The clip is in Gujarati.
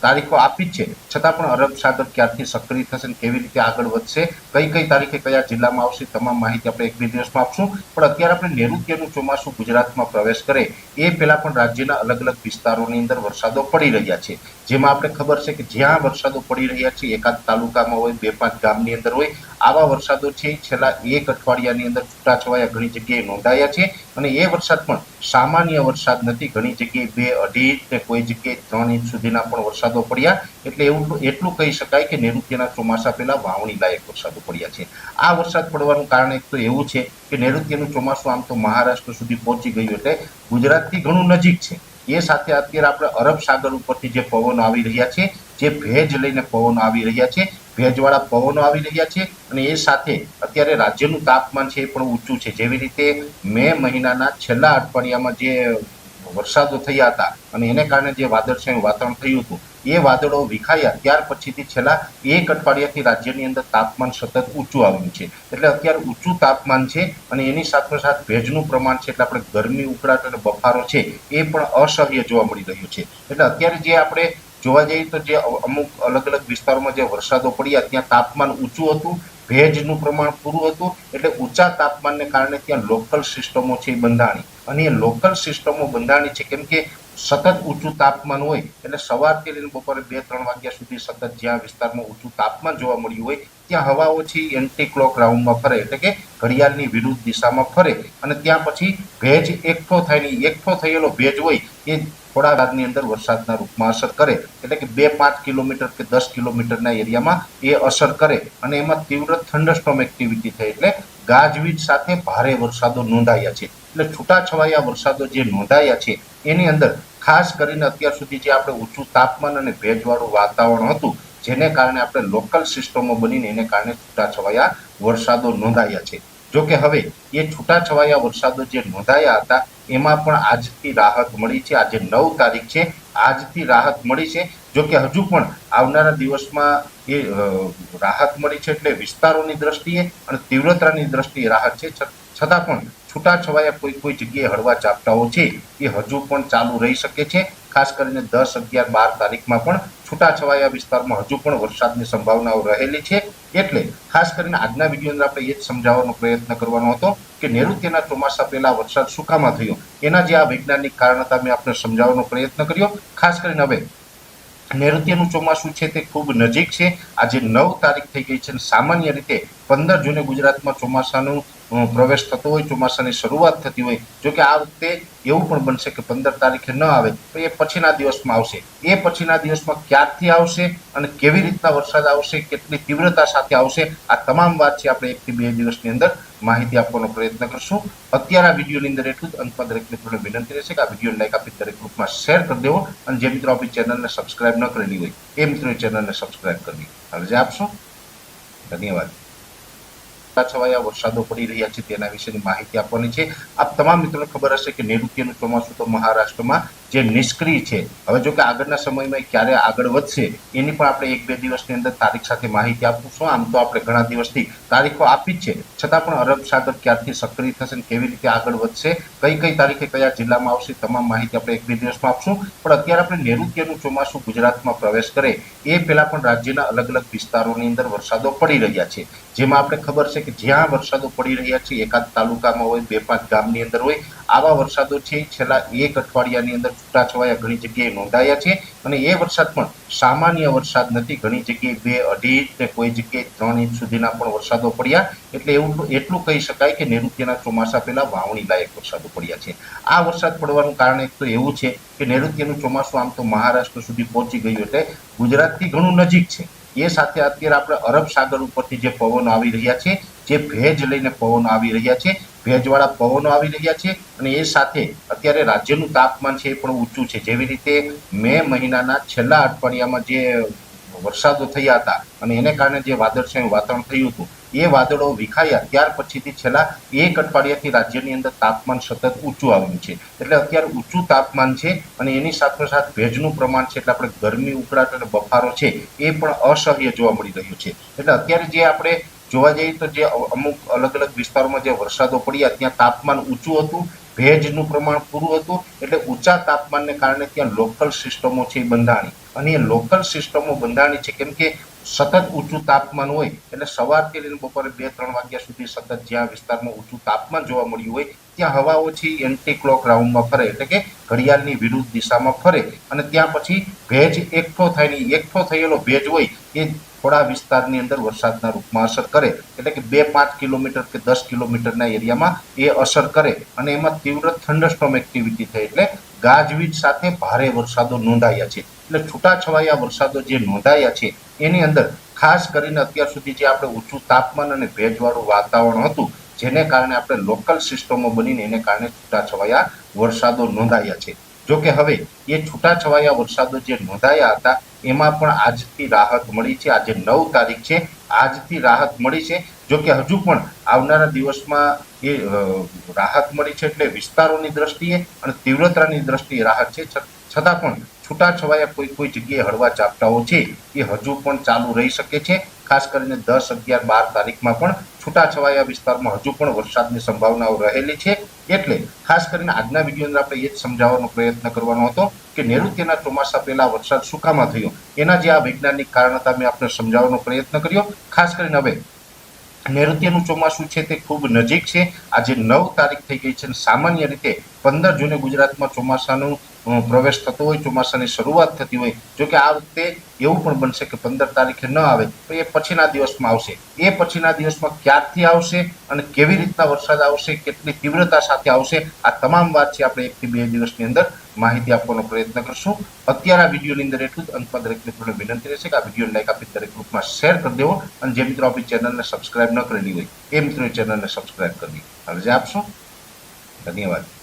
તારીખો આપી જ છે, છતાં પણ અરબ સાગર ક્યારથી સક્રિય થશે, કેવી રીતે આગળ વધશે, કઈ તારીખે કયા જિલ્લામાં આવશે, તમામ માહિતી આપણે એક બે દિવસમાં આપશું. પણ અત્યારે આપણે નૈઋત્યનું ચોમાસું ગુજરાતમાં પ્રવેશ કરે એ પહેલા પણ રાજ્યના અલગ અલગ વિસ્તારોની અંદર વરસાદો પડી રહ્યા છે. જેમાં આપણે ખબર છે કે જ્યાં વરસાદો પડી રહ્યા છે, એકાદ તાલુકામાં હોય, 2-5 ગામની અંદર હોય, આવા વરસાદો છે છેલ્લા એક અઠવાડિયાની અંદર છૂટાછવાયા ઘણી જગ્યાએ નોંધાયા છે. અને એ વરસાદ પણ સામાન્ય વરસાદ નથી, ઘણી જગ્યાએ 2-2.5 ઇંચ ને કોઈ જગ્યાએ 3 ઇંચ સુધીના પણ વરસાદો પડ્યા. એટલે એટલું કહી શકાય કે નૈઋત્યના ચોમાસા પહેલા વાવણી લાયક વરસાદો પડ્યા છે. આ વરસાદ પડવાનું કારણ એક તો એવું છે કે નૈઋત્યનું ચોમાસું આમ તો મહારાષ્ટ્ર સુધી પહોંચી ગયું, એટલે ગુજરાતથી ઘણું નજીક છે. એ સાથે અત્યારે આપણે અરબ સાગર ઉપરથી જે પવનો આવી રહ્યા છે, જે ભેજ લઈને પવનો આવી રહ્યા છે, ભેજવાળા પવનો આવી રહ્યા છે, અને એ સાથે અત્યારે રાજ્યનું તાપમાન છે એ પણ ઊંચું છે. જેવી રીતે મે મહિનાના છેલ્લા અઠવાડિયામાં જે વરસાદો થયા હતા અને એને કારણે જે વાદળછાયું વાતાવરણ થયું હતું, એ વાદળો વિખાયા ત્યાર પછીથી છેલ્લા એક અઠવાડિયાથી રાજ્યની અંદર તાપમાન સતત ઊંચું આવ્યું છે. એટલે અત્યારે ઊંચું તાપમાન છે અને એની સાથોસાથ ભેજનું પ્રમાણ છે, એટલે આપણે ગરમી, ઉકળાટ અને બફારો છે એ પણ અસહ્ય જોવા મળી રહ્યું છે. એટલે અત્યારે જે આપણે જોવા જઈએ તો જે અમુક અલગ અલગ વિસ્તારોમાં જે વરસાદો પડ્યા ત્યાં તાપમાન ઊંચું હતું, ભેજનું પ્રમાણ પૂરું હતું. એટલે ઊંચા તાપમાનને કારણે ત્યાં લોકલ સિસ્ટમો છે એ બંધાણી, અને એ લોકલ સિસ્ટમો બંધાણી છે કેમ કે સતત ઊંચું તાપમાન હોય એટલે સવારથી લઈને બપોરે 2-3 વાગ્યા સુધી સતત જ્યાં વિસ્તારમાં ઊંચું તાપમાન જોવા મળ્યું હોય ત્યાં હવાઓ છે એન્ટી ક્લોક રાઉન્ડમાં ફરે, એટલે કે ઘડિયાળની વિરુદ્ધ દિશામાં ફરે, અને ત્યાં પછી ભેજ એકઠો થાય ને એકઠો થયેલો ભેજ હોય એ થોડા વારની અંદર વરસાદના રૂપમાં અસર કરે, એટલે કે 2-5 કિલોમીટર કે 10 કિલોમીટરના એરિયામાં એ અસર કરે, અને એમાં તીવ્ર થંડરસ્ટોર્મ એક્ટિવિટી થઈ, એટલે ગાજવીજ સાથે ભારે વરસાદો નોંધાયા છે. એટલે છૂટાછવાયા વરસાદો જે નોંધાયા છે એની અંદર ખાસ કરીને અત્યાર સુધી જે આપણે ઊંચું તાપમાન અને ભેજવાળું વાતાવરણ હતું, જેને કારણે આપણે લોકલ સિસ્ટમો બનીને એને કારણે છૂટાછવાયા વરસાદો નોંધાયા છે. જોકે હવે એ છૂટાછવાયા વરસાદો જે નોંધાયા હતા એમાં પણ આજથી રાહત મળી છે. આજે 9 તારીખ છે, આજથી રાહત મળી છે. જોકે હજુ પણ આવનારા દિવસમાં એ રાહત મળી છે, એટલે વિસ્તારોની દ્રષ્ટિએ અને તીવ્રતાની દ્રષ્ટિએ રાહત છે. છતાં પણ છૂટાછવાયા કોઈ જગ્યાએ હળવા ઝાપટાઓ છે એ હજુ પણ ચાલુ રહી શકે છે. ખાસ કરીને 10, 11, 12 તારીખમાં પણ છૂટાછવાયા વિસ્તારમાં હજુ પણ વરસાદની સંભાવનાઓ રહેલી છે. એટલે ખાસ કરીને આજના વિડીયોની અંદર આપણે એ જ સમજાવવાનો પ્રયત્ન કરવાનો હતો કે નૈઋત્યના ચોમાસા પહેલા વરસાદ શું કામ થયો, એના જે આ વૈજ્ઞાનિક કારણ હતા મેં આપણે સમજાવવાનો પ્રયત્ન કર્યો. ખાસ કરીને હવે નૈઋત્યનું ચોમાસું છે તે ખૂબ નજીક છે. આજે 9 તારીખ થઈ ગઈ છે અને સામાન્ય રીતે 15 જૂને ગુજરાતમાં ચોમાસાનું પ્રવેશ થતો હોય, ચોમાસાની શરૂઆત થતી હોય. જોકે આ વખતે એવું પણ બનશે કે 15 તારીખે ન આવે તો એ પછીના દિવસમાં આવશે. એ પછીના દિવસમાં ક્યારથી આવશે અને કેવી રીતના વરસાદ આવશે, કેટલી તીવ્રતા સાથે આવશે, આ તમામ વાત છે આપણે 1 થી 2 દિવસની અંદર માહિતી આપવાનો પ્રયત્ન કરશું. અત્યારે આ વિડીયોની અંદર એટલું જ. અંતમાં દરેક મિત્રોને વિનંતી રહેશે કે આ વિડીયોને લાઈક આપી દરેક ગ્રુપમાં શેર કરી દેવો, અને જે મિત્રો આપણી ચેનલને સબસ્ક્રાઇબ ન કરેલી હોય એ મિત્રોએ ચેનલને સબસ્ક્રાઇબ કરવી. રજા આપશો. ધન્યવાદ. છવાયા વરસાદો પડી રહ્યા છે તેના વિશેની માહિતી આપવાની છે. આપ તમામ મિત્રોને ખબર હશે કે નૈઋત્યનું ચોમાસું તો મહારાષ્ટ્રમાં જે નિષ્ક્રિય છે, હવે જો કે આગળના સમયમાં ક્યારે આગળ વધશે એની પણ આપણે 1-2 દિવસની અંદર તારીખ સાથે માહિતી આપીશું. આમ તો આપણે ઘણા દિવસથી તારીખો આપી જ છે, છતાં પણ અરબ સાગર ક્યારથી સક્રિય થશે, કેવી રીતે આગળ વધશે, કઈ તારીખે કયા જિલ્લામાં આવશે, તમામ માહિતી આપણે 1-2 દિવસમાં આપશું. પણ અત્યારે આપણે નૈઋત્યનું ચોમાસું ગુજરાતમાં પ્રવેશ કરે એ પહેલા પણ રાજ્યના અલગ અલગ વિસ્તારોની અંદર વરસાદો પડી રહ્યા છે. જેમાં આપણે ખબર છે કે જ્યાં વરસાદો પડી રહ્યા છે, એકાદ તાલુકામાં હોય, 2-5 ગામની અંદર હોય, આવા વરસાદો છે છેલ્લા એક અઠવાડિયાની અંદર છૂટાછવાયા ઘણી જગ્યાએ નોંધાયા છે. અને એ વરસાદ પણ સામાન્ય વરસાદ નથી, ઘણી જગ્યાએ 2-2.5 ઇંચ ને કોઈ જગ્યાએ 3 ઇંચ સુધીના પણ વરસાદો પડ્યા. એટલે એટલું કહી શકાય કે નૈઋત્યના ચોમાસા પહેલા વાવણી લાયક વરસાદો પડ્યા છે. આ વરસાદ પડવાનું કારણ એક તો એવું છે કે નૈઋત્યનું ચોમાસું આમ તો મહારાષ્ટ્ર સુધી પહોંચી ગયું, એટલે ગુજરાતથી ઘણું નજીક છે. એ સાથે અત્યારે આપણે અરબ સાગર ઉપરથી જે પવનો આવી રહ્યા છે, જે ભેજ લઈને પવનો આવી રહ્યા છે, ભેજવાળા પવનો આવી રહ્યા છે, અને એ સાથે અત્યારે રાજ્યનું તાપમાન છે એ પણ ઊંચું છે. જેવી રીતે મે મહિનાના છેલ્લા અઠવાડિયામાં જે વરસાદો થયા હતા અને એને કારણે જે વાદળછાયું વાતાવરણ થયું હતું, એ વાદળો વિખાયા ત્યાર પછીથી છેલ્લા એક અઠવાડિયાથી રાજ્યની અંદર તાપમાન સતત ઊંચું આવ્યું છે. એટલે અત્યારે ઊંચું તાપમાન છે અને એની સાથોસાથ ભેજનું પ્રમાણ છે, એટલે આપણે ગરમી, ઉકળાટ અને બફારો છે એ પણ અસહ્ય જોવા મળી રહ્યું છે. એટલે અત્યારે જે આપણે જોવા જઈએ તો જે અમુક અલગ અલગ વિસ્તારોમાં જે વરસાદો પડ્યા ત્યાં તાપમાન ઊંચું હતું, ભેજનું પ્રમાણ પૂરું હતું. એટલે ઊંચા તાપમાનને કારણે ત્યાં લોકલ સિસ્ટમો છે એ બંધાણી, અને એ લોકલ સિસ્ટમો બંધાણી છે, કેમ કે સતત ઊંચું તાપમાન હોય એટલે સવારથી લઈને બપોરે 2-3 વાગ્યા સુધી સતત જ્યાં વિસ્તારમાં ઊંચું તાપમાન જોવા મળ્યું હોય ત્યાં હવા ઓછી એન્ટી ક્લોક રાઉન્ડમાં ફરે, એટલે કે ઘડિયાળની વિરુદ્ધ દિશામાં ફરે અને ત્યાં પછી ભેજ એકઠો થાય ને એકઠો થયેલો ભેજ હોય એ થોડા વિસ્તારની અંદર વરસાદના રૂપમાં અસર કરે, એટલે કે 2-5 કિલોમીટર કે 10 કિલોમીટરના એરિયામાં એ અસર કરે અને એમાં તીવ્ર થંડરસ્ટોર્મ એક્ટિવિટી થઈ, એટલે ગાજવીજ સાથે ભારે વરસાદો નોંધાયા છે. એટલે છૂટાછવાયા વરસાદો જે નોંધાયા છે એની અંદર ખાસ કરીને અત્યાર સુધી જે આપણે ઊંચું તાપમાન અને ભેજવાળું વાતાવરણ હતું જેને કારણે આપણે લોકલ સિસ્ટમો બનીને એને કારણે છૂટાછવાયા વરસાદો નોંધાયા છે. જોકે હવે એ છૂટાછવાયા વરસાદો જે નોંધાયા હતા એમાં પણ આજથી રાહત મળી છે. આજે 9 તારીખ છે, આજથી રાહત મળી છે. જોકે હજુ પણ આવનારા દિવસમાં એ રાહત મળી છે એટલે વિસ્તારોની દ્રષ્ટિએ અને તીવ્રતાની દ્રષ્ટિએ રાહત છે, છતાં પણ છૂટાછવાયા કોઈ જગ્યાએ હળવા ઝાપટાઓ છે એ હજુ પણ ચાલુ રહી શકે છે. ખાસ કરીને 10, 11, 12 તારીખમાં પણ છૂટાછવાયા વિસ્તારમાં હજુ પણ વરસાદની સંભાવનાઓ રહેલી છે. એટલે ખાસ કરીને આજના વિડીયો અંદર આપણે એ જ સમજાવવાનો પ્રયત્ન કરવાનો હતો કે નૈઋત્યના ચોમાસા પહેલા વરસાદ શું કામ થયો, એના જે આ વૈજ્ઞાનિક કારણ હતા મેં આપણે સમજાવવાનો પ્રયત્ન કર્યો. ખાસ કરીને હવે નૈઋત્યનું ચોમાસું છે તે ખૂબ નજીક છે. આજે 9 તારીખ થઈ ગઈ છે અને સામાન્ય રીતે 15 જૂને ગુજરાતમાં ચોમાસાનું પ્રવેશ થતો હોય, ચોમાસાની શરૂઆત થતી હોય. જોકે આ વખતે એવું પણ બનશે કે 15 તારીખે ન આવે તો એ પછીના દિવસમાં આવશે. એ પછીના દિવસમાં ક્યારથી આવશે અને કેવી રીતના વરસાદ આવશે, કેટલી તીવ્રતા સાથે આવશે, આ તમામ વાત છે આપણે 1 થી 2 દિવસની અંદર માહિતી આપવાનો પ્રયત્ન કરશું. અત્યારે આ વિડીયોની અંદર એટલું જ. અંતમાં દરેક મિત્રોને વિનંતી રહેશે કે આ વિડીયો લાઈક આપી દરેક ગ્રુપમાં શેર કરી દેવો અને જે મિત્રો આપણી ચેનલને સબસ્ક્રાઇબ ન કરેલી હોય એ મિત્રોએ ચેનલને સબસ્ક્રાઇબ કરી રજા આપશો. ધન્યવાદ.